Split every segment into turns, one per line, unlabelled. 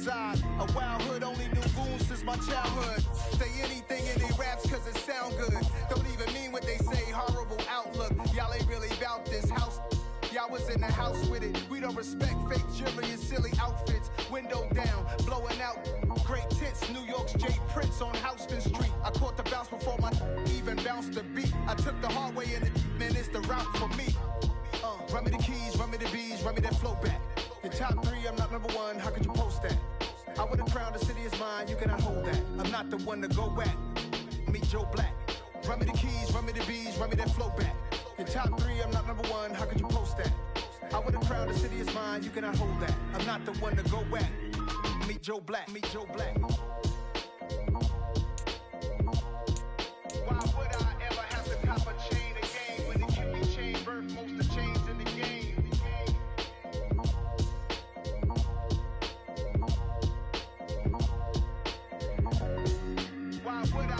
reside. A wild hood, only knew goons since my childhood. Say anything in they raps cause it sound good. Don't even mean what they say, horrible outlook. Y'all ain't really about this house. Y'all was in the house with it. We don't respect fake jewelry and silly outfits. Window down, blowing out great tits. New York's J. Prince on Houston Street. I caught the bounce before my even bounced the beat. I took the hard way and man, it's the route for me. Run me the keys, run me the bees, run me that flow back. Your top three, I'm not number one, how could you post that? I would've crowned the city is mine, you cannot hold that. I'm not the one to go back. Meet Joe Black. Run me the keys, run me the bees, run me that flow back. Your top three, I'm not number one, how could you post that? I would've crowned the city is mine, you cannot hold that. I'm not the one to go back. Meet Joe Black, meet Joe Black. Why would I ever have to cop a chain again when it can be chain birth most of chains in the game? Why would I?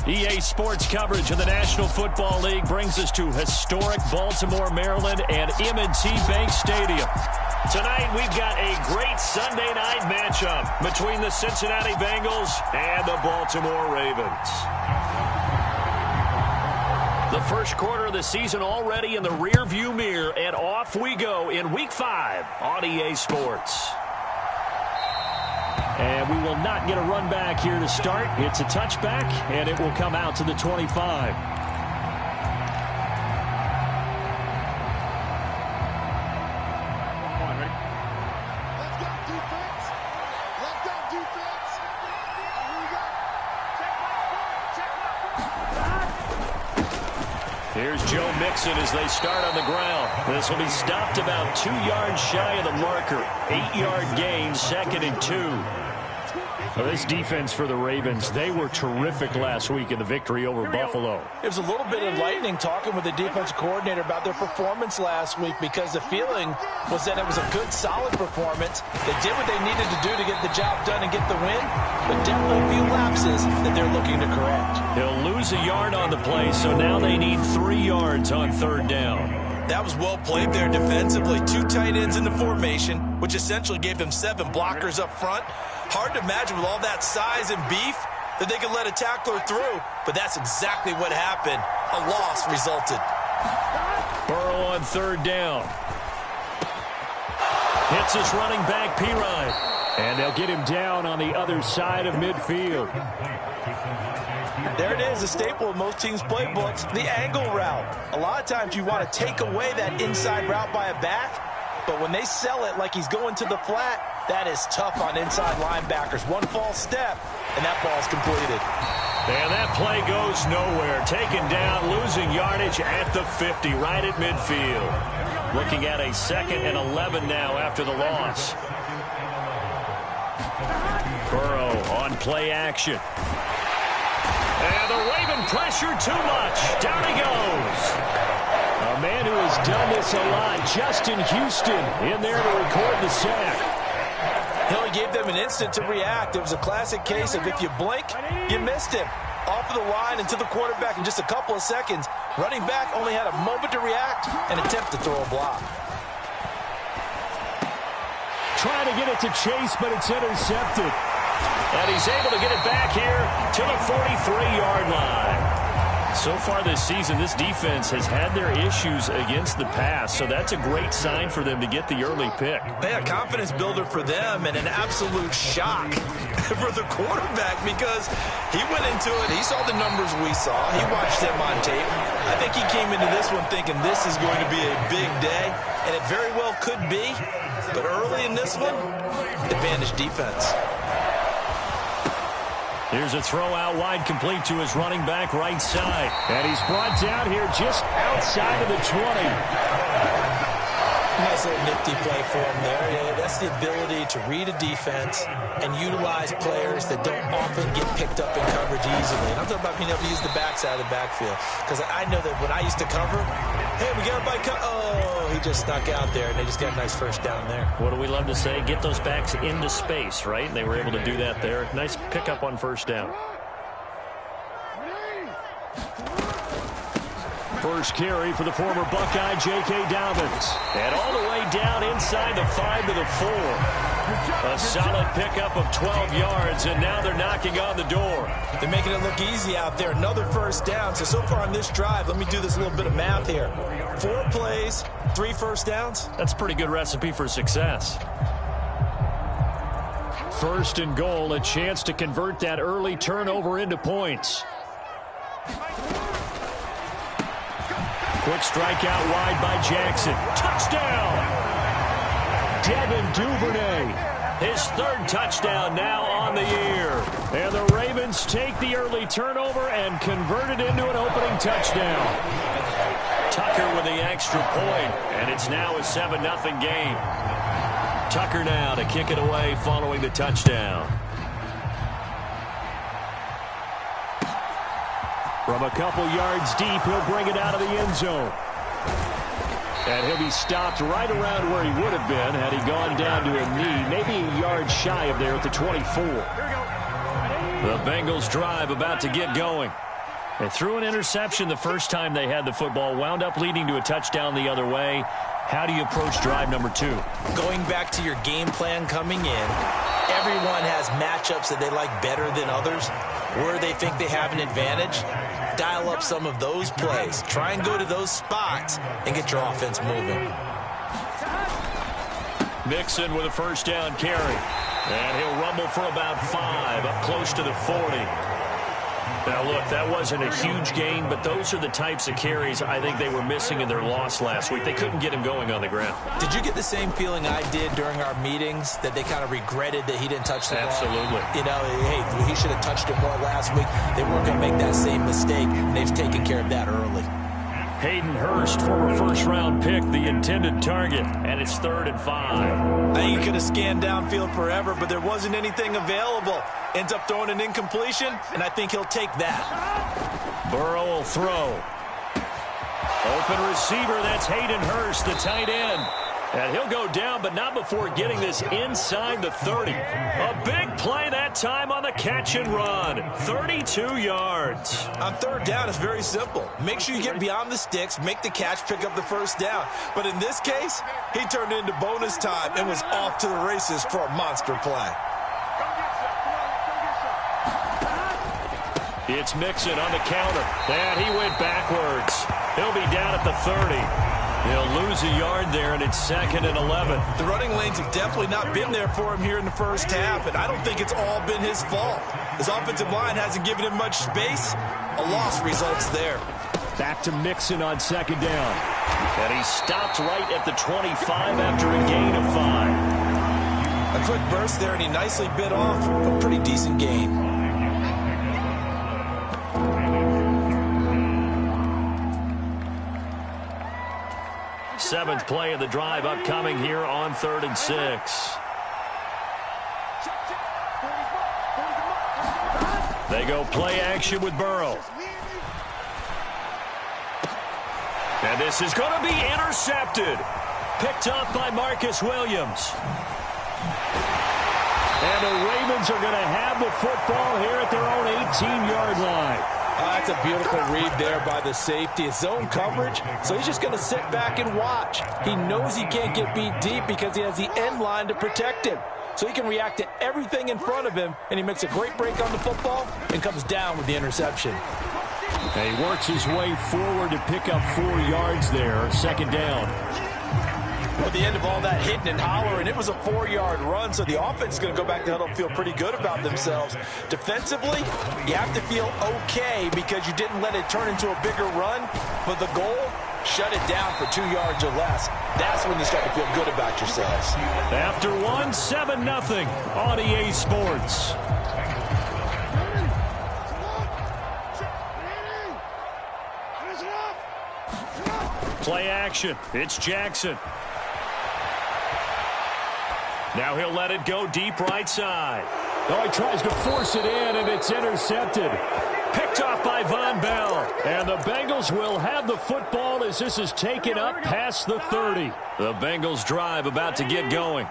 EA Sports coverage of the National Football League brings us to historic Baltimore, Maryland, and M&T Bank Stadium. Tonight, we've got a great Sunday night matchup between the Cincinnati Bengals and the Baltimore Ravens. The first quarter of the season already in the rearview mirror, and off we go in Week 5 on EA Sports. And we will not get a run back here to start. It's a touchback, and it will come out to the 25. Here's Joe Mixon as they start on the ground. This will be stopped about 2 yards shy of the marker. 8-yard gain, 2nd and 2. Well, this defense for the Ravens, they were terrific last week in the victory over Buffalo.
It was a little bit enlightening talking with the defensive coordinator about their performance last week, because the feeling was that it was a good, solid performance. They did what they needed to do to get the job done and get the win, but definitely a few lapses that they're looking to correct.
They'll lose a yard on the play, so now they need 3 yards on 3rd down.
That was well played there defensively. 2 tight ends in the formation, which essentially gave them 7 blockers up front. Hard to imagine with all that size and beef that they could let a tackler through, but that's exactly what happened. A loss resulted.
Burrow on 3rd down. Hits his running back, Pirine. And they'll get him down on the other side of midfield.
There it is, a staple of most teams' playbooks, the angle route. A lot of times you want to take away that inside route by a back, but when they sell it like he's going to the flat, that is tough on inside linebackers. One false step, and that ball's completed.
And that play goes nowhere. Taken down, losing yardage at the 50, right at midfield. Looking at a 2nd and 11 now after the loss. Burrow on play action. And the Raven pressure too much. Down he goes. A man who has done this a lot, Justin Houston, in there to record the sack.
He only gave them an instant to react. It was a classic case of if you blink, you missed him. Off of the line and to the quarterback in just a couple of seconds. Running back only had a moment to react and attempt to throw a block.
Trying to get it to Chase, but it's intercepted. And he's able to get it back here to the 43-yard line. So far this season, this defense has had their issues against the pass, so that's a great sign for them to get the early pick.
A confidence builder for them and an absolute shock for the quarterback because he went into it. He saw the numbers we saw. He watched them on tape. I think he came into this one thinking this is going to be a big day, and it very well could be. But early in this one, advantage defense.
Here's a throw out wide, complete to his running back right side. And he's brought down here just outside of the 20.
Nice little nifty play for him there. Yeah, that's the ability to read a defense and utilize players that don't often get picked up in coverage easily. And I'm talking about being able to use the backside of the backfield. Because I know that when I used to cover, hey, we got a bike. Oh, he just snuck out there, and they just got a nice first down there.
What do we love to say? Get those backs into space, right? And they were able to do that there. Nice pickup on first down. First carry for the former Buckeye, J.K. Dobbins. And all the way down inside the 5 to the 4. A solid pickup of 12 yards, and now they're knocking on the door.
They're making it look easy out there. Another first down. So far on this drive, let me do this little bit of math here. 4 plays, 3 first downs.
That's a pretty good recipe for success. First and goal, a chance to convert that early turnover into points. Quick strike out wide by Jackson. Touchdown! Devin Duvernay. His 3rd touchdown now on the year. And the Ravens take the early turnover and convert it into an opening touchdown. Tucker with the extra point, and it's now a 7-0 game. Tucker now to kick it away following the touchdown. From a couple yards deep, he'll bring it out of the end zone. And he'll be stopped right around where he would have been had he gone down to a knee, maybe a yard shy of there at the 24. The Bengals drive about to get going. They threw an interception the first time they had the football, wound up leading to a touchdown the other way. How do you approach drive number 2?
Going back to your game plan coming in, everyone has matchups that they like better than others. Where they think they have an advantage, dial up some of those plays. Try and go to those spots and get your offense moving.
Mixon with a first down carry. And he'll rumble for about 5, up close to the 40. Now, look, that wasn't a huge gain, but those are the types of carries I think they were missing in their loss last week. They couldn't get him going on the ground.
Did you get the same feeling I did during our meetings, that they kind of regretted that he didn't touch the ball?
Absolutely.
You know, hey, he should have touched it more last week. They weren't going to make that same mistake, and they've taken care of that early.
Hayden Hurst, former first-round pick, the intended target, and it's 3rd and 5.
I think he could have scanned downfield forever, but there wasn't anything available. Ends up throwing an incompletion, and I think he'll take that.
Burrow will throw. Open receiver, that's Hayden Hurst, the tight end. And he'll go down, but not before getting this inside the 30. A big play that time on the catch and run. 32 yards.
On 3rd down, it's very simple. Make sure you get beyond the sticks, make the catch, pick up the first down. But in this case, he turned it into bonus time and was off to the races for a monster play.
It's Mixon on the counter. And he went backwards. He'll be down at the 30. He'll lose a yard there, and it's 2nd and 11.
The running lanes have definitely not been there for him here in the first half, and I don't think it's all been his fault. His offensive line hasn't given him much space. A loss results there.
Back to Mixon on 2nd down. And he stopped right at the 25 after a gain of 5.
A quick burst there, and he nicely bit off a pretty decent gain.
7th play of the drive upcoming here on 3rd and 6. They go play action with Burrow. And this is going to be intercepted. Picked up by Marcus Williams. And the Ravens are going to have the football here at their own 18-yard line.
That's a beautiful read there by the safety. It's zone coverage, so he's just going to sit back and watch. He knows he can't get beat deep because he has the end line to protect him. So he can react to everything in front of him, and he makes a great break on the football and comes down with the interception.
He works his way forward to pick up 4 yards there, 2nd down.
At the end of all that hitting and hollering, it was a 4-yard run, so the offense is going to go back to huddle and feel pretty good about themselves. Defensively, you have to feel okay because you didn't let it turn into a bigger run, but the goal, shut it down for 2 yards or less. That's when you start to feel good about yourselves.
After 1, 7-0 on EA Sports. Play action. It's Jackson. Now he'll let it go deep right side. Oh, he tries to force it in, and it's intercepted. Picked off by Von Bell. And the Bengals will have the football as this is taken up past the 30. The Bengals drive about to get going.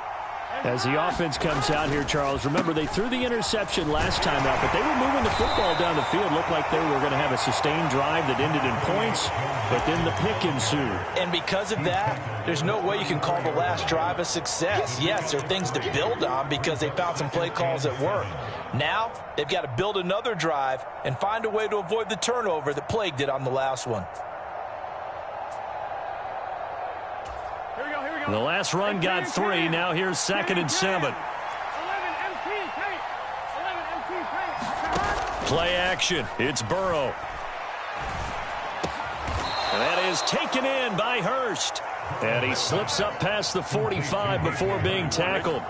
As the offense comes out here, Charles, remember they threw the interception last time out, but they were moving the football down the field. Looked like they were going to have a sustained drive that ended in points, but then the pick ensued.
And because of that, there's no way you can call the last drive a success. Yes, there are things to build on because they found some play calls that work. Now, they've got to build another drive and find a way to avoid the turnover that plagued it on the last one.
The last run got 3. Now here's 2nd and 7. Play action. It's Burrow. And that is taken in by Hurst. And he slips up past the 45 before being tackled.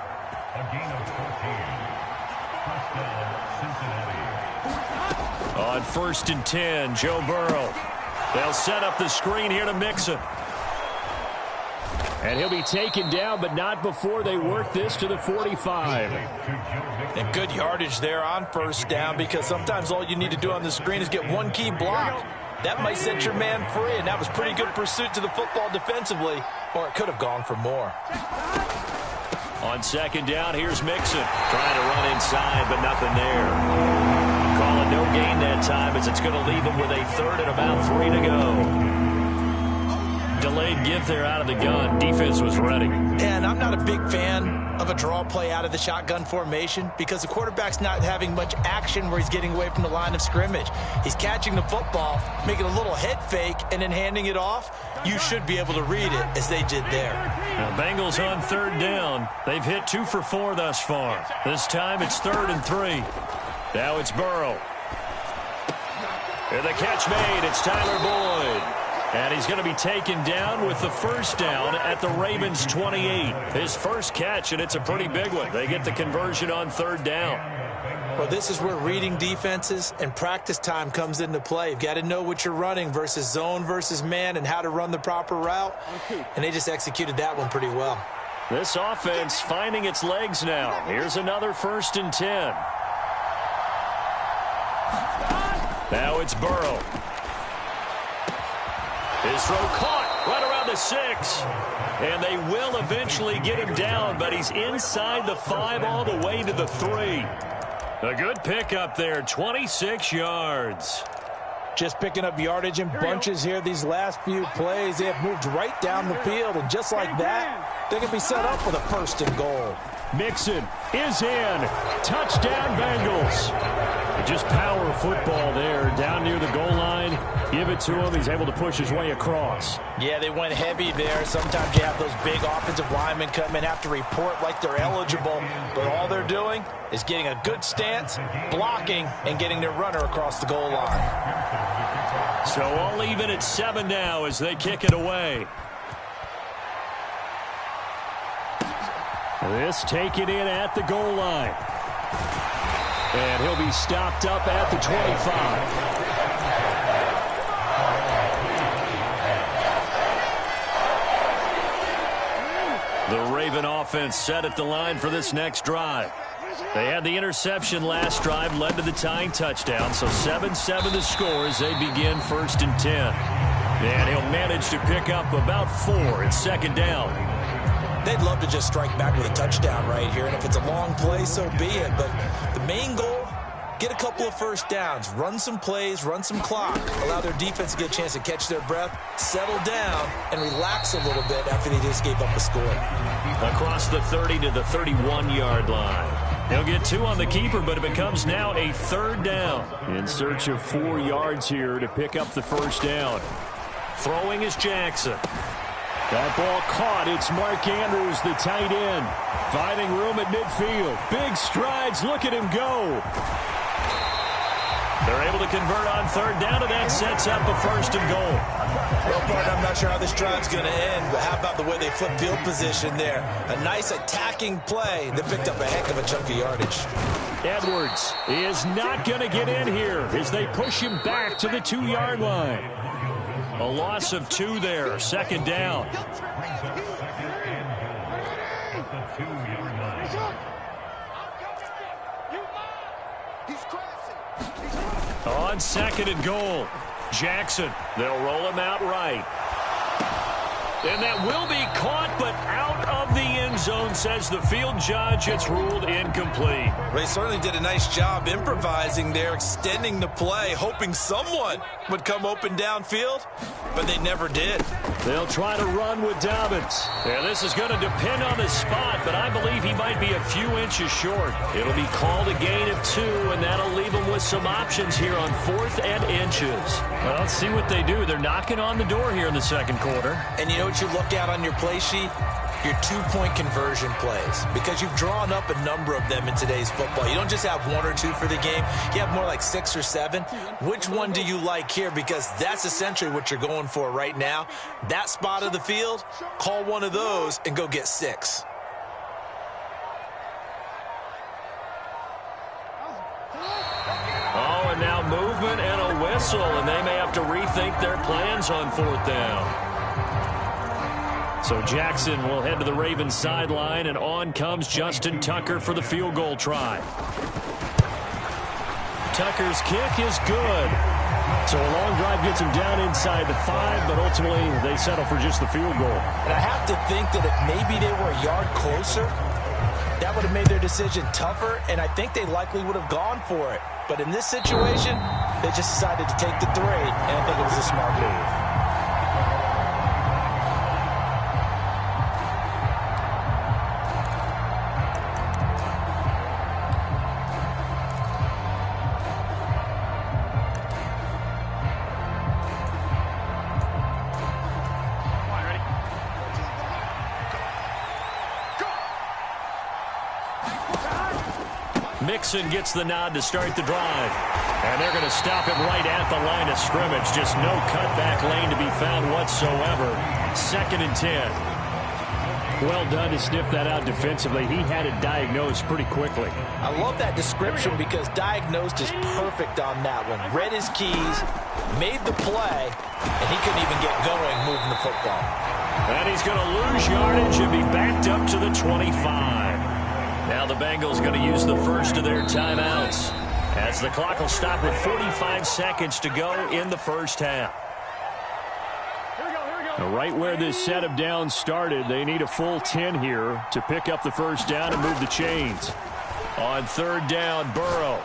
On 1st and 10, Joe Burrow. They'll set up the screen here to Mixon. And he'll be taken down, but not before they work this to the 45.
And good yardage there on 1st down because sometimes all you need to do on the screen is get one key block. That might set your man free, and that was pretty good pursuit to the football defensively, or it could have gone for more.
On 2nd down, here's Mixon. Trying to run inside, but nothing there. Calling no gain that time as it's going to leave him with a 3rd and about 3 to go. Delayed give there out of the gun. Defense was ready.
And I'm not a big fan of a draw play out of the shotgun formation because the quarterback's not having much action where he's getting away from the line of scrimmage. He's catching the football, making a little head fake, and then handing it off. You should be able to read it as they did there.
Now, Bengals on 3rd down. They've hit 2 for 4 thus far. This time it's 3rd and 3. Now it's Burrow. And the catch made. It's Tyler Boyd. And he's going to be taken down with the 1st down at the Ravens' 28. His first catch, and it's a pretty big one. They get the conversion on 3rd down.
Well, this is where reading defenses and practice time comes into play. You've got to know what you're running versus zone versus man and how to run the proper route. And they just executed that one pretty well.
This offense finding its legs now. Here's another 1st and 10. Now it's Burrow. His throw caught right around the 6. And they will eventually get him down, but he's inside the 5 all the way to the 3. A good pickup there, 26 yards.
Just picking up yardage in bunches here these last few plays. They have moved right down the field, and just like that, they can be set up with a 1st and goal.
Mixon is in. Touchdown, Bengals. Just power football there down near the goal line. Give it to him. He's able to push his way across.
Yeah, they went heavy there. Sometimes you have those big offensive linemen come in, have to report like they're eligible. But all they're doing is getting a good stance, blocking, and getting their runner across the goal line.
So all even at 7 now as they kick it away. This taken in at the goal line. And he'll be stopped up at the 25. The Raven offense set at the line for this next drive. They had the interception last drive, led to the tying touchdown, so 7-7 the score as they begin 1st and 10. And he'll manage to pick up about 4 at 2nd down.
They'd love to just strike back with a touchdown right here, and if it's a long play, so be it. But the main goal, get a couple of first downs, run some plays, run some clock, allow their defense to get a chance to catch their breath, settle down, and relax a little bit after they just gave up a score.
Across the 30 to the 31-yard line. He'll get 2 on the keeper, but it becomes now a 3rd down. In search of 4 yards here to pick up the 1st down. Throwing is Jackson. That ball caught. It's Mark Andrews, the tight end. Finding room at midfield. Big strides. Look at him go. They're able to convert on 3rd down, and that sets up a 1st and goal.
Well, partner, I'm not sure how this drive's going to end, but how about the way they flip field position there? A nice attacking play that picked up a heck of a chunk of yardage.
Edwards is not going to get in here as they push him back to the 2-yard line. A loss of 2 there, 2nd down. On 2nd and goal, Jackson. They'll roll him out right. And that will be caught, but out of the end zone, says the field judge. It's ruled incomplete.
They certainly did a nice job improvising there, extending the play, hoping someone would come open downfield, but they never did.
They'll try to run with Dobbins. Yeah, this is going to depend on the spot, but I believe he might be a few inches short. It'll be called a gain of 2, and that'll leave them with some options here on 4th and inches. Well, let's see what they do. They're knocking on the door here in the 2nd quarter.
And you know what you look at on your play sheet? Your 2-point conversion plays, because you've drawn up a number of them in today's football. You don't just have 1 or 2 for the game. You have more like 6 or 7. Which one do you like here? Because that's essentially what you're going for right now. That spot of the field, call one of those and go get 6.
Oh, and now movement and a whistle, and they may have to rethink their plans on 4th down. So Jackson will head to the Ravens sideline, and on comes Justin Tucker for the field goal try. Tucker's kick is good. So a long drive gets him down inside the 5, but ultimately they settle for just the field goal.
And I have to think that if maybe they were a yard closer, that would have made their decision tougher, and I think they likely would have gone for it. But in this situation, they just decided to take the 3, and I think it was a smart move.
Mixon gets the nod to start the drive. And they're going to stop him right at the line of scrimmage. Just no cutback lane to be found whatsoever. 2nd and 10. Well done to sniff that out defensively. He had it diagnosed pretty quickly.
I love that description because diagnosed is perfect on that one. Read his keys, made the play, and he couldn't even get going moving the football.
And he's going to lose yardage and be backed up to the 25. Now the Bengals going to use the first of their timeouts as the clock will stop with 45 seconds to go in the 1st half. Now right where this set of downs started, they need a full 10 here to pick up the 1st down and move the chains. On 3rd down, Burrow.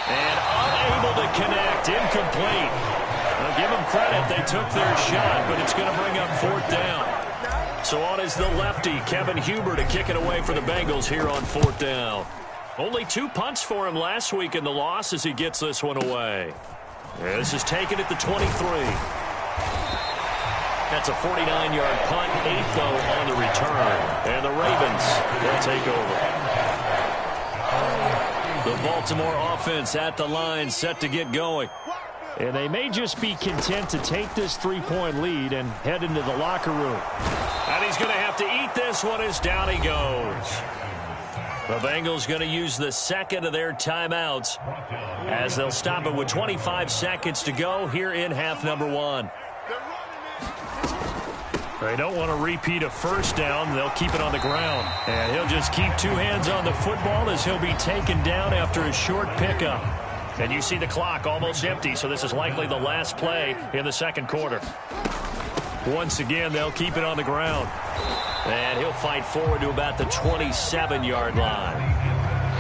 And unable to connect, incomplete. Now give them credit, they took their shot, but it's going to bring up 4th down. So on is the lefty, Kevin Huber, to kick it away for the Bengals here on 4th down. Only 2 punts for him last week in the loss as he gets this one away. This is taken at the 23. That's a 49-yard punt, 8 though on the return. And the Ravens will take over. The Baltimore offense at the line, set to get going. And they may just be content to take this 3-point lead and head into the locker room. And he's going to have to eat this one as down he goes. The Bengals going to use the 2nd of their timeouts as they'll stop it with 25 seconds to go here in half number 1. They don't want to repeat a first down. They'll keep it on the ground. And he'll just keep two hands on the football as he'll be taken down after a short pickup. And you see the clock almost empty, so this is likely the last play in the second quarter. Once again, they'll keep it on the ground. And he'll fight forward to about the 27-yard line.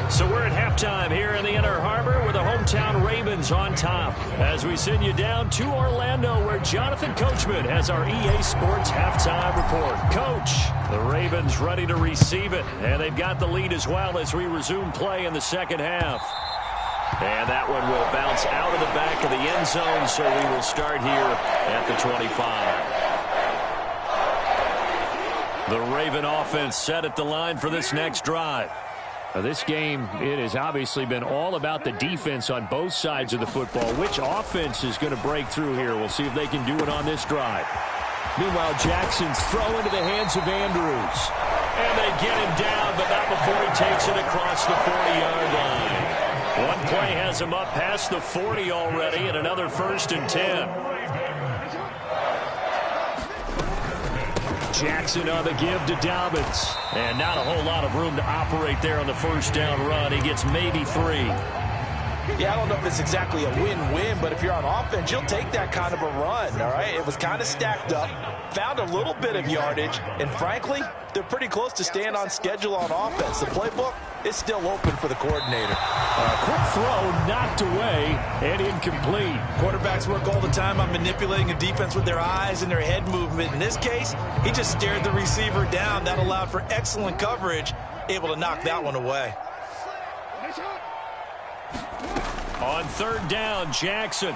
So we're at halftime here in the Inner Harbor with the hometown Ravens on top as we send you down to Orlando where Jonathan Coachman has our EA Sports halftime report. Coach, the Ravens ready to receive it, and they've got the lead as well as we resume play in the second half. And that one will bounce out of the back of the end zone, so we will start here at the 25. The Raven offense set at the line for this next drive. Now this game, it has obviously been all about the defense on both sides of the football. Which offense is going to break through here? We'll see if they can do it on this drive. Meanwhile, Jackson's throw into the hands of Andrews. And they get him down, but not before he takes it across the 40-yard line. One play has him up past the 40 already, and another 1st and 10. Jackson on the give to Dobbins. And not a whole lot of room to operate there on the first down run. He gets maybe 3.
Yeah, I don't know if it's exactly a win-win, but if you're on offense, you'll take that kind of a run, all right? It was kind of stacked up, found a little bit of yardage, and frankly, they're pretty close to staying on schedule on offense. The playbook is still open for the coordinator.
Quick throw knocked away and incomplete.
Quarterbacks work all the time on manipulating a defense with their eyes and their head movement. In this case, he just stared the receiver down. That allowed for excellent coverage, able to knock that one away.
On third down, Jackson.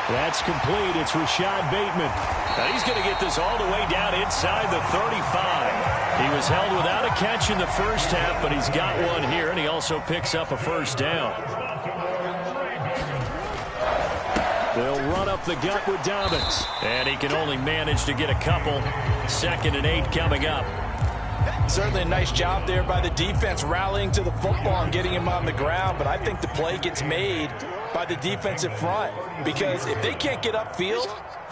That's complete. It's Rashad Bateman. Now he's going to get this all the way down inside the 35. He was held without a catch in the first half, but he's got one here, and he also picks up a first down. They'll run up the gut with Dobbins, and he can only manage to get a couple. 2nd and 8 coming up.
Certainly a nice job there by the defense rallying to the football and getting him on the ground, but I think the play gets made by the defensive front because if they can't get upfield,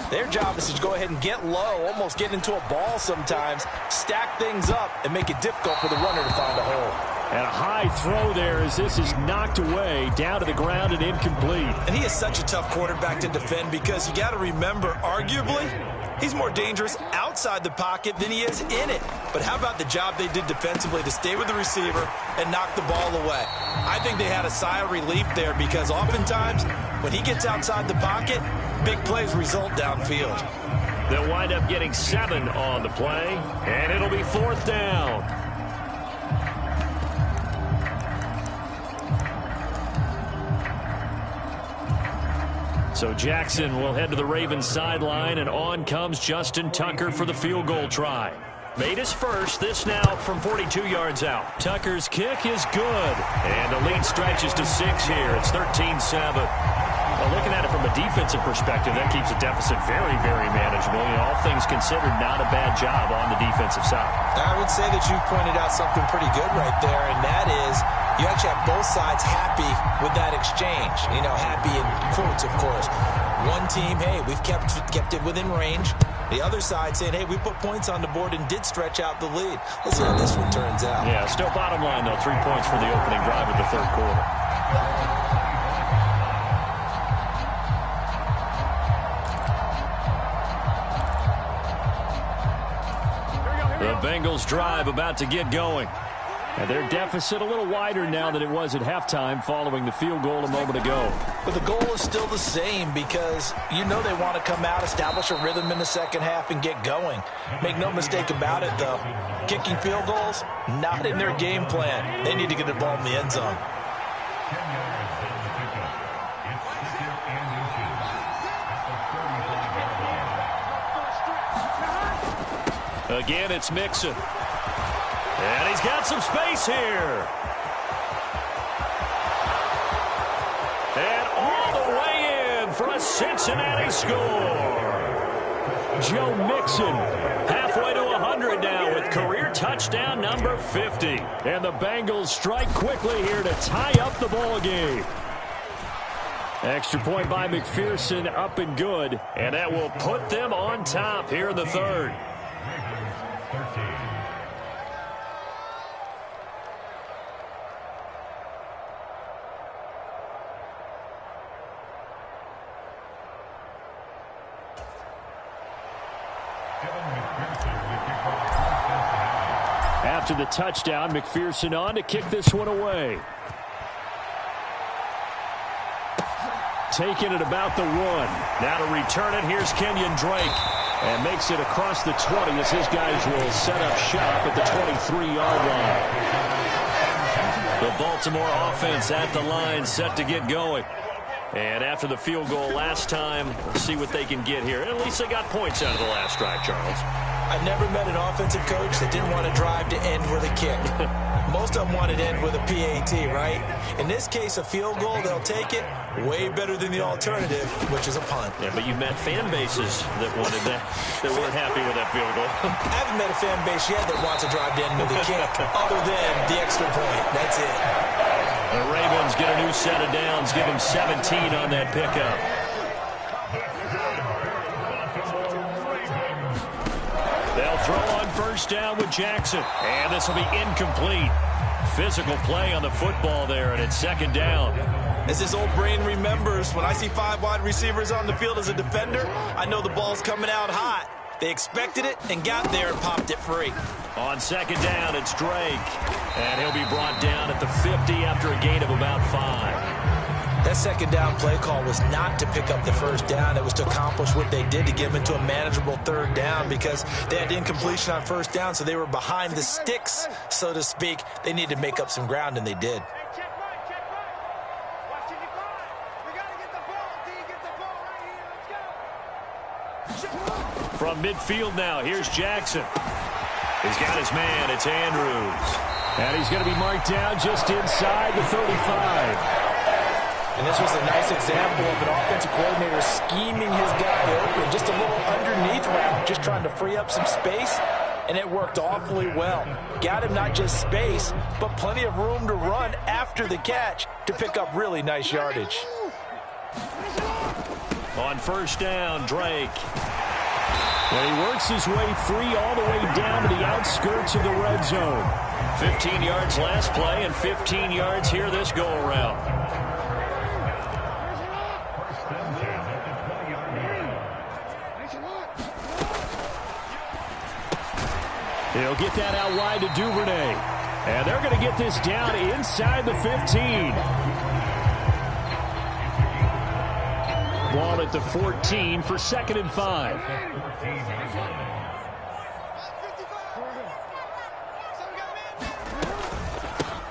their job is to go ahead and get low, almost get into a ball sometimes, stack things up, and make it difficult for the runner to find a hole.
And a high throw there as this is knocked away, down to the ground and incomplete.
And he is such a tough quarterback to defend because you got to remember, arguably, he's more dangerous outside the pocket than he is in it. But how about the job they did defensively to stay with the receiver and knock the ball away? I think they had a sigh of relief there because oftentimes when he gets outside the pocket, big plays result downfield.
They'll wind up getting 7 on the play, and it'll be 4th down. So Jackson will head to the Ravens sideline, and on comes Justin Tucker for the field goal try. Made his first, this now from 42 yards out. Tucker's kick is good, and the lead stretches to 6 here. It's 13-7. Well, looking at it from a defensive perspective, that keeps the deficit very, very manageable. You know, all things considered, not a bad job on the defensive side.
I would say that you've pointed out something pretty good right there, and that is you actually have both sides happy with that exchange. You know, happy in quotes, of course. One team, hey, we've kept it within range. The other side saying, hey, we put points on the board and did stretch out the lead. Let's see how this one turns out.
Yeah, still bottom line, though, 3 points for the opening drive of the third quarter. The Bengals drive about to get going. And their deficit a little wider now than it was at halftime following the field goal a moment ago.
But the goal is still the same because you know they want to come out, establish a rhythm in the second half, and get going. Make no mistake about it, though. Kicking field goals, not in their game plan. They need to get the ball in the end zone.
Again, it's Mixon. And he's got some space here. And all the way in for a Cincinnati score. Joe Mixon halfway to 100 now with career touchdown number 50. And the Bengals strike quickly here to tie up the ball game. Extra point by McPherson, up and good. And that will put them on top here in the third. After the touchdown, McPherson on to kick this one away. Taking it about the 1. Now to return it, here's Kenyon Drake. And makes it across the 20 as his guys will set up shop at the 23-yard line. The Baltimore offense at the line, set to get going. And after the field goal last time, we'll see what they can get here. At least they got points out of the last drive, Charles.
I never met an offensive coach that didn't want to drive to end with a kick. Most of them wanted to end with a PAT, right? In this case, a field goal, they'll take it. Way better than the alternative, which is a punt.
Yeah, but you met fan bases that wanted that weren't happy with that field goal.
I haven't met a fan base yet that wants to drive to end with a kick, other than the extra point. That's it.
The Ravens get a new set of downs, give them 17 on that pickup. They'll throw on first down with Jackson. And this will be incomplete. Physical play on the football there, and it's second down.
As his old brain remembers, when I see 5 wide receivers on the field as a defender, I know the ball's coming out hot. They expected it and got there and popped it free.
On second down, it's Drake. And he'll be brought down at the 50 after a gain of about 5.
That second down play call was not to pick up the first down. It was to accomplish what they did, to get them into a manageable third down, because they had incompletion on first down, so they were behind the sticks, so to speak. They needed to make up some ground, and they did.
From midfield now, here's Jackson. He's got his man, it's Andrews. And he's going to be marked down just inside the 35.
And this was a nice example of an offensive coordinator scheming his guy open, just a little underneath route, just trying to free up some space, and it worked awfully well. Got him not just space, but plenty of room to run after the catch to pick up really nice yardage.
On first down, Drake. And he works his way free all the way down to the outskirts of the red zone. 15 yards last play and 15 yards here this go-around. He'll get that out wide to Duvernay. And they're going to get this down inside the 15. Ball at the 14 for 2nd and 5.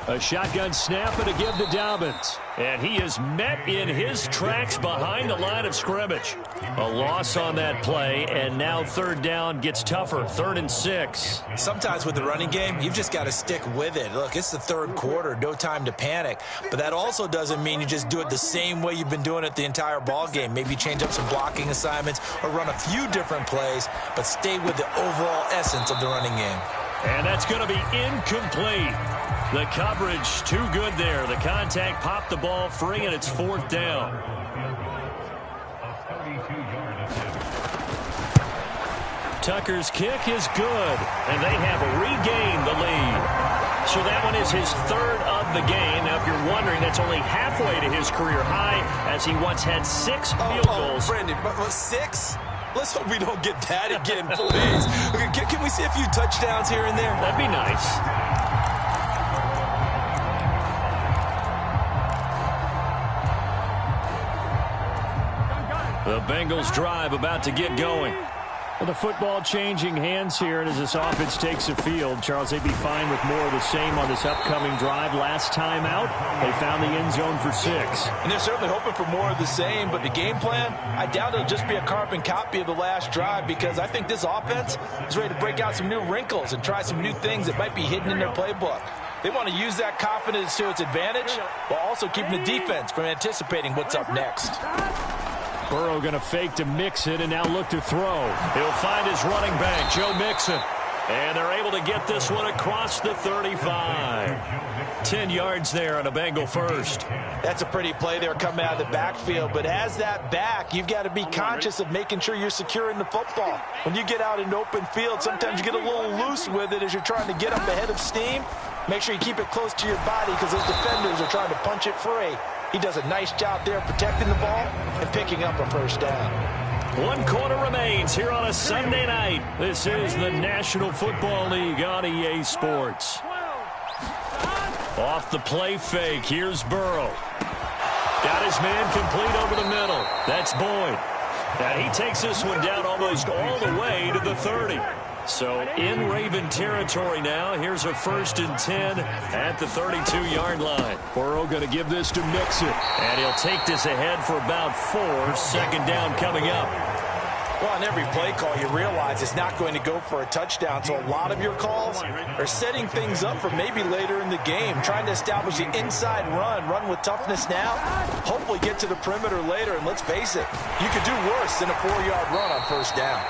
A shotgun snap and a give to Dobbins. And he is met in his tracks behind the line of scrimmage. A loss on that play, and now third down gets tougher. 3rd and 6.
Sometimes with the running game, you've just got to stick with it. Look, it's the third quarter, no time to panic. But that also doesn't mean you just do it the same way you've been doing it the entire ball game. Maybe change up some blocking assignments or run a few different plays, but stay with the overall essence of the running game.
And that's going to be incomplete. The coverage too good there. The contact popped the ball free, and it's 4th down. Tucker's kick is good, and they have regained the lead. So that one is his 3rd of the game. Now, if you're wondering, that's only halfway to his career high, as he once had 6 field goals.
Brandon, but 6? Let's hope we don't get that again, please. Can we see a few touchdowns here and there?
That'd be nice. The Bengals drive about to get going. Well, the football changing hands here, and as this offense takes the field, Charles, they'd be fine with more of the same on this upcoming drive. Last time out, they found the end zone for 6.
And they're certainly hoping for more of the same, but the game plan, I doubt it'll just be a carbon copy of the last drive, because I think this offense is ready to break out some new wrinkles and try some new things that might be hidden in their playbook. They want to use that confidence to its advantage, while also keeping the defense from anticipating what's up next.
Burrow going to fake to Mixon and now look to throw. He'll find his running back, Joe Mixon. And they're able to get this one across the 35. 10 yards there on a Bengal first.
That's a pretty play there coming out of the backfield, but as that back, you've got to be conscious of making sure you're securing the football. When you get out in open field, sometimes you get a little loose with it as you're trying to get up ahead of steam. Make sure you keep it close to your body because those defenders are trying to punch it free. He does a nice job there protecting the ball and picking up a first down.
1 quarter remains here on a Sunday night. This is the National Football League on EA Sports. Off the play fake, here's Burrow. Got his man complete over the middle. That's Boyd. And he takes this one down almost all the way to the 30. So in Raven territory now. Here's a 1st and 10 at the 32-yard line. Burrow going to give this to Mixon. And he'll take this ahead for about 4. 2nd down coming up.
Well, on every play call, you realize it's not going to go for a touchdown. So a lot of your calls are setting things up for maybe later in the game, trying to establish the inside run with toughness now, hopefully get to the perimeter later. And let's face it, you could do worse than a 4-yard run on 1st down.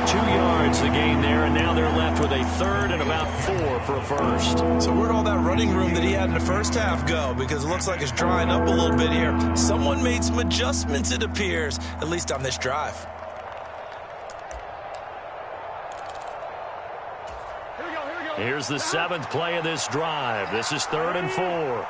2 yards the gain there, and now they're left with a 3rd and about 4 for a first.
So where'd all that running room that he had in the first half go? Because it looks like it's drying up a little bit here. Someone made some adjustments, it appears, at least on this drive.
Here's the 7th play of this drive. This is 3rd and 4.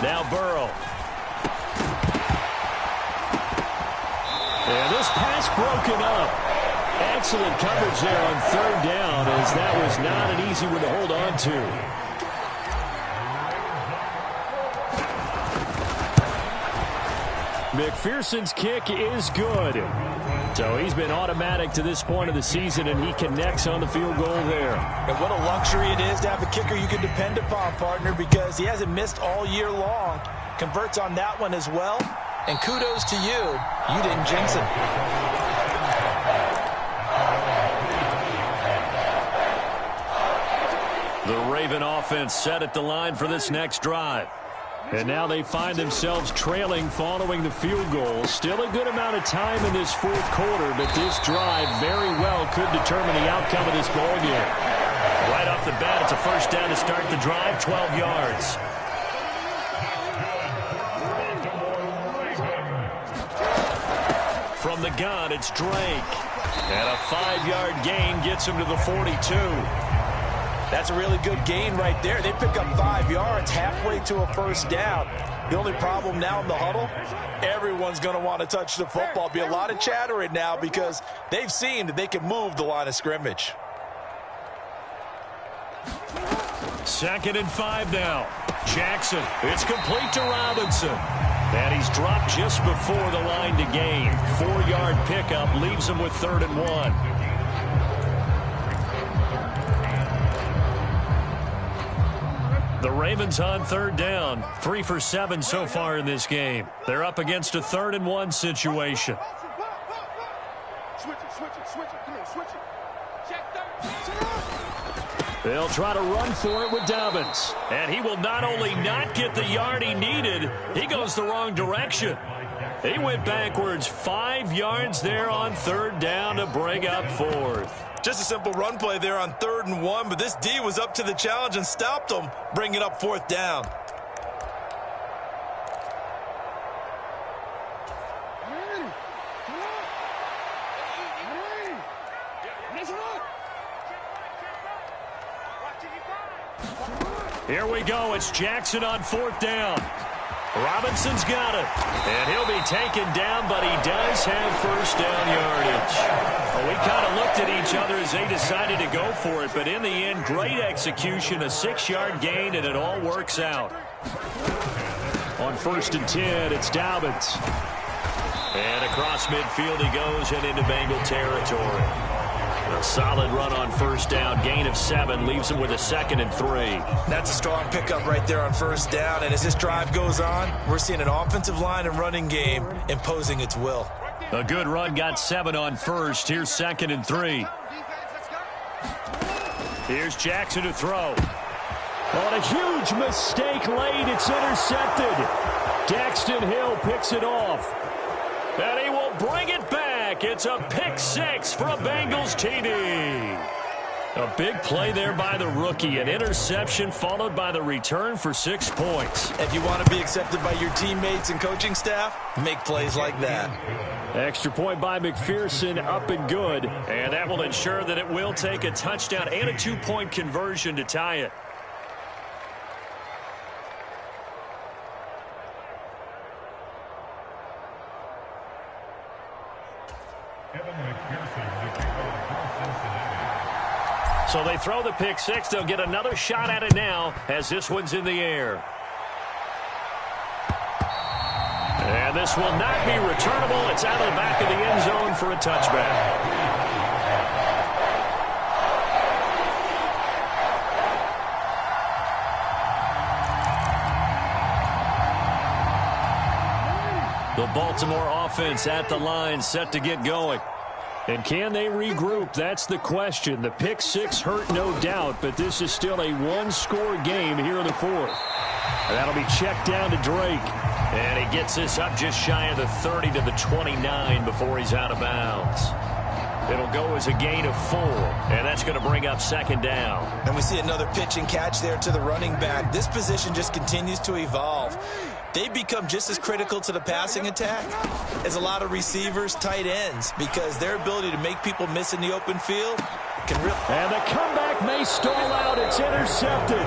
Now Burrow. And this pass broken up. Excellent coverage there on 3rd down, as that was not an easy one to hold on to. McPherson's kick is good. So he's been automatic to this point of the season, and he connects on the field goal there.
And what a luxury it is to have a kicker you can depend upon, partner, because he hasn't missed all year long. Converts on that one as well. And kudos to you. You didn't jinx him.
The Raven offense set at the line for this next drive. And now they find themselves trailing following the field goal. Still a good amount of time in this 4th quarter, but this drive very well could determine the outcome of this ballgame. Right off the bat, it's a 1st down to start the drive, 12 yards. From the gun, it's Drake. And a 5-yard gain gets him to the 42.
That's a really good gain right there. They pick up 5 yards halfway to a 1st down. The only problem now in the huddle, everyone's going to want to touch the football. Be a lot of chattering now because they've seen that they can move the line of scrimmage.
2nd and 5 now. Jackson, it's complete to Robinson. And he's dropped just before the line to gain. 4-yard pickup leaves him with 3rd and 1. The Ravens on 3rd down. 3 for 7 so far in this game. They're up against a 3rd and 1 situation. They'll try to run for it with Dobbins. And he will not only not get the yard he needed, he goes the wrong direction. He went backwards 5 yards there on 3rd down to bring up 4th.
Just a simple run play there on 3rd and 1, but this D was up to the challenge and stopped them, bringing up 4th down.
Here we go. It's Jackson on 4th down. Robinson's got it. And he'll be taken down, but he does have 1st down yardage. Well, we kind of looked at each other as they decided to go for it, but in the end, great execution, a 6-yard gain, and it all works out. On 1st and 10, it's Dobbins. And across midfield he goes and into Bengal territory. A solid run on 1st down. Gain of 7 leaves him with a 2nd and 3.
That's a strong pickup right there on 1st down. And as this drive goes on, we're seeing an offensive line and running game imposing its will.
A good run got 7 on 1st. Here's 2nd and 3. Here's Jackson to throw. On a huge mistake late. It's intercepted. Daxton Hill picks it off. And he will bring it back. It's a pick six for a Bengals TD. A big play there by the rookie. An interception followed by the return for 6 points.
If you want to be accepted by your teammates and coaching staff, make plays like that.
Extra point by McPherson, up and good. And that will ensure that it will take a touchdown and a 2-point conversion to tie it. So they throw the pick six. They'll get another shot at it now as this one's in the air. And this will not be returnable. It's out of the back of the end zone for a touchback. The Baltimore offense at the line, set to get going. And can they regroup? That's the question. The pick six hurt, no doubt, but this is still a one-score game here in the fourth. And that'll be checked down to Drake. And he gets this up just shy of the 30 to the 29 before he's out of bounds. It'll go as a gain of 4, and that's going to bring up second down.
And we see another pitch and catch there to the running back. This position just continues to evolve. They become just as critical to the passing attack as a lot of receivers, tight ends, because their ability to make people miss in the open field can really...
And the comeback may stall out. It's intercepted.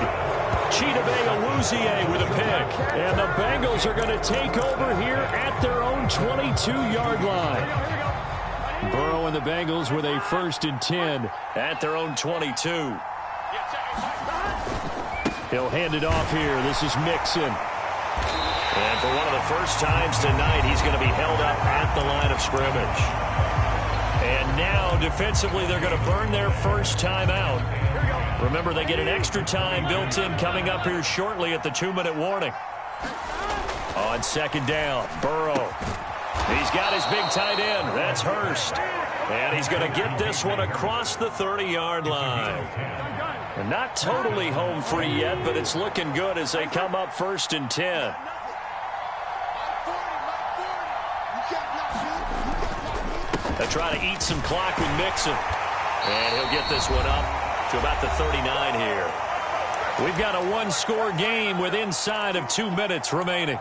Chidobe Awuzie with a pick. And the Bengals are going to take over here at their own 22-yard line. Burrow and the Bengals with a 1st and 10 at their own 22. He'll hand it off here. This is Mixon. And for one of the first times tonight, he's going to be held up at the line of scrimmage. And now, defensively, they're going to burn their first time out. Remember, they get an extra time built in coming up here shortly at the 2-minute warning. On second down, Burrow. He's got his big tight end. That's Hurst. And he's going to get this one across the 30-yard line. And not totally home free yet, but it's looking good as they come up 1st and 10. They try to eat some clock with Mixon. And he'll get this one up to about the 39 here. We've got a one-score game with inside of 2 minutes remaining.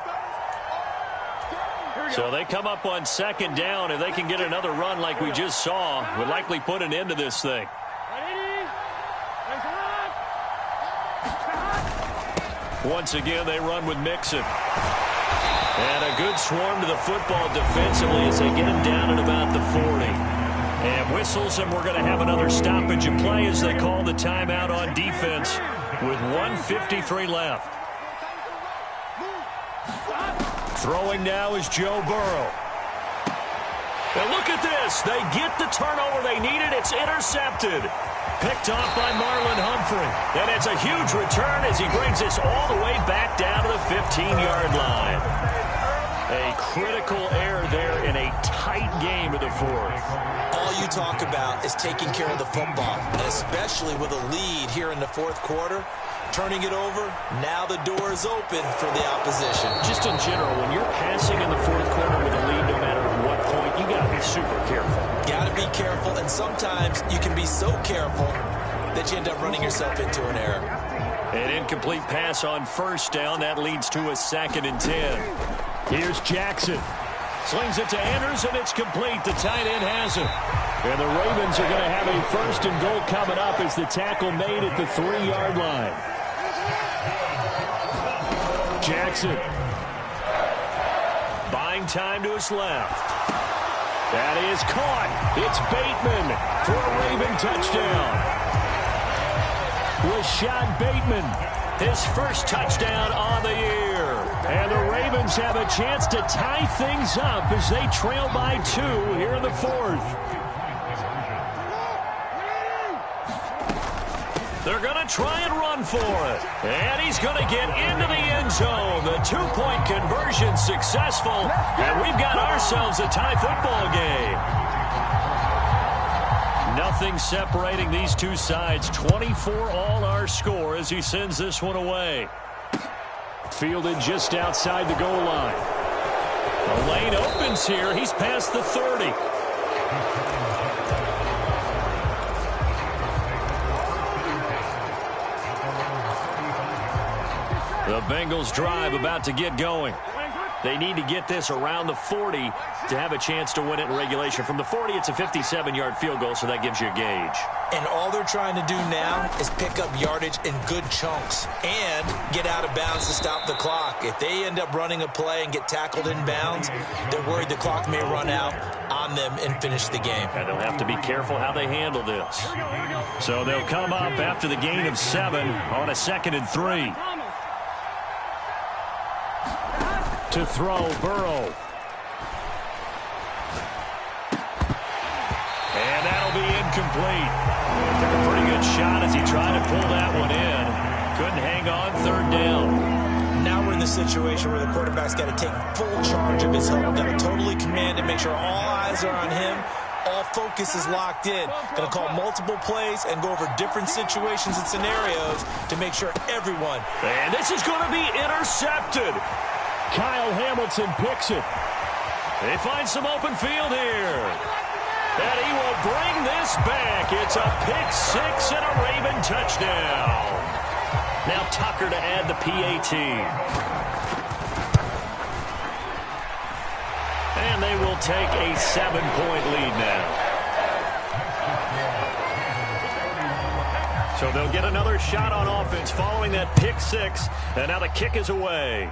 So they come up on second down. If they can get another run like we just saw, would likely put an end to this thing. Once again, they run with Mixon. And a good swarm to the football defensively as they get him down at about the 40. And whistles, and we're going to have another stoppage of play as they call the timeout on defense with 1:53 left. Throwing now is Joe Burrow. And look at this. They get the turnover they needed. It's intercepted. Picked off by Marlon Humphrey. And it's a huge return as he brings this all the way back down to the 15-yard line. A critical error there in a tight game of the fourth.
All you talk about is taking care of the football, and especially with a lead here in the fourth quarter. Turning it over, now the door is open for the opposition.
Just in general, when you're passing in the fourth quarter with a lead, no matter what point, you got to be super careful.
Got to be careful, and sometimes you can be so careful that you end up running yourself into an error.
An incomplete pass on first down. That leads to a 2nd and 10. Here's Jackson. Slings it to Andrews, and it's complete. The tight end has it. And the Ravens are going to have a 1st and goal coming up as the tackle made at the 3-yard line. Jackson. Buying time to his left. That is caught. It's Bateman for a Raven touchdown. Rashad Bateman, his first touchdown on the year. And the Ravens have a chance to tie things up as they trail by 2 here in the fourth. They're going to try and run for it. And he's going to get into the end zone. The 2-point conversion successful. And we've got ourselves a tie football game. Nothing separating these two sides. 24 all our score as he sends this one away. Fielded just outside the goal line. The lane opens here. He's past the 30. The Bengals drive about to get going. They need to get this around the 40 to have a chance to win it in regulation. From the 40, it's a 57-yard field goal, so that gives you a gauge.
And all they're trying to do now is pick up yardage in good chunks and get out of bounds to stop the clock. If they end up running a play and get tackled in bounds, they're worried the clock may run out on them and finish the game.
And they'll have to be careful how they handle this. So they'll come up after the gain of 7 on a 2nd and 3. To throw, Burrow. And that'll be incomplete. Took a pretty good shot as he tried to pull that one in. Couldn't hang on, 3rd down.
Now we're in the situation where the quarterback's got to take full charge of his huddle. Got to totally command it, make sure all eyes are on him. All focus is locked in. Going to call multiple plays and go over different situations and scenarios to make sure everyone.
And this is going to be intercepted. Kyle Hamilton picks it. They find some open field here. And he will bring this back. It's a pick 6 and a Raven touchdown. Now Tucker to add the PAT. And they will take a 7-point lead now. So they'll get another shot on offense following that pick 6. And now the kick is away.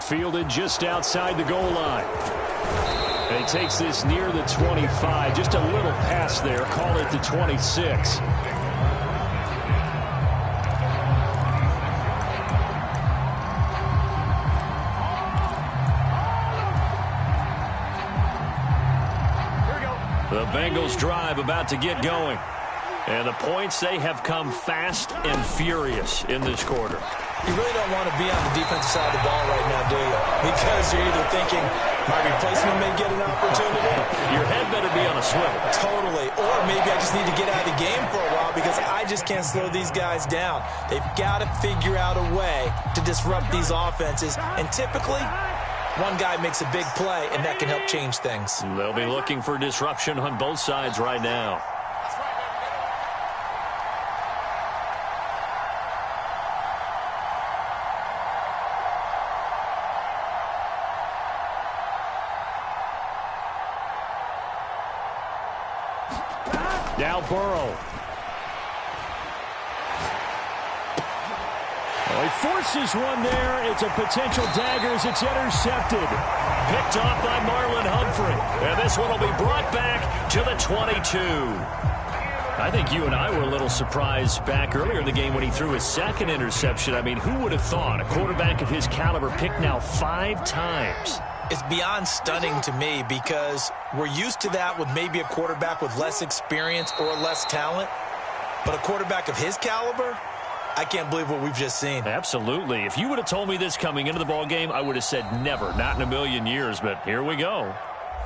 Fielded just outside the goal line. And he takes this near the 25. Just a little pass there. Call it the 26. The Bengals drive about to get going. And the points, they have come fast and furious in this quarter.
You really don't want to be on the defensive side of the ball right now, do you? Because you're either thinking, my replacement may get an opportunity.
Your head better be on a swivel.
Totally. Or maybe I just need to get out of the game for a while because I just can't slow these guys down. They've got to figure out a way to disrupt these offenses. And typically, one guy makes a big play, and that can help change things.
They'll be looking for disruption on both sides right now. Now Burrow. Oh, he forces one there. It's a potential dagger as it's intercepted. Picked off by Marlon Humphrey. And this one will be brought back to the 22. I think you and I were a little surprised back earlier in the game when he threw his 2nd interception. I mean, who would have thought a quarterback of his caliber picked now 5 times?
It's beyond stunning to me because we're used to that with maybe a quarterback with less experience or less talent. But a quarterback of his caliber, I can't believe what we've just seen.
Absolutely. If you would have told me this coming into the ballgame, I would have said never, not in a million years. But here we go.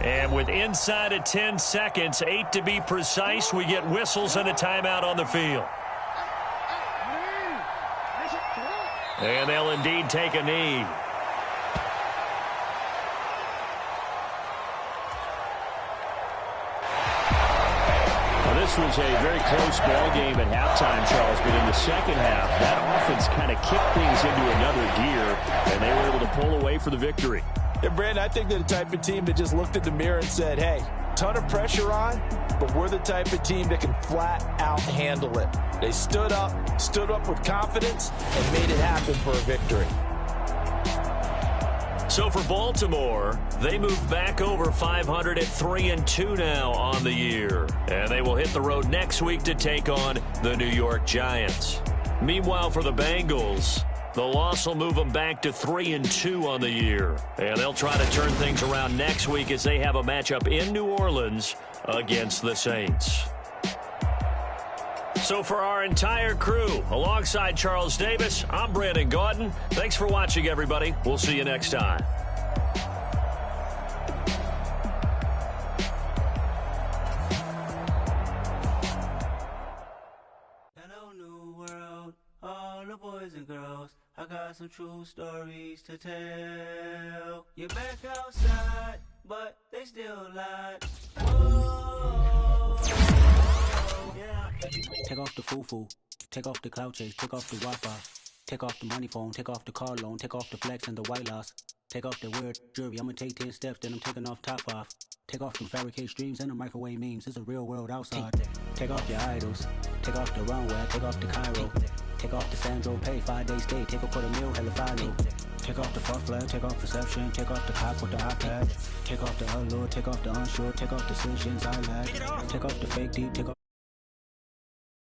And with inside of 10 seconds, 8 to be precise, we get whistles and a timeout on the field. And they'll indeed take a knee. This was a very close ball game at halftime, Charles, but in the second half, that offense kind of kicked things into another gear, and they were able to pull away for the victory.
Yeah, Brandon, I think they're the type of team that just looked at the mirror and said, hey, ton of pressure on, but we're the type of team that can flat out handle it. They stood up with confidence, and made it happen for a victory.
So for Baltimore, they move back over 500 at 3-2 now on the year. And they will hit the road next week to take on the New York Giants. Meanwhile, for the Bengals, the loss will move them back to 3-2 on the year. And they'll try to turn things around next week as they have a matchup in New Orleans against the Saints. So for our entire crew, alongside Charles Davis, I'm Brandon Gaudin. Thanks for watching, everybody. We'll see you next time.
Hello, new world, all the boys and girls. I got got some true stories to tell. You're back outside, but they still lied. Oh, yeah.
Take off the foo-foo, take off the cloud chase, take off the Wi-Fi, take off the money phone, take off the car loan, take off the flex and the white loss, take off the weird jewelry. I'ma take 10 steps, then I'm taking off top off. Take off the fabricate streams and the microwave memes. It's a real world outside. Take off your idols, take off the runway, take off the Cairo, take off the Sandro Pay, 5 days stay, take a $250,000, hella follow. Take off the fuck flag, take off perception, take off the cock with the iPad, take off the allure, take off the unsure, take off decisions I lack, take off the fake deep, take off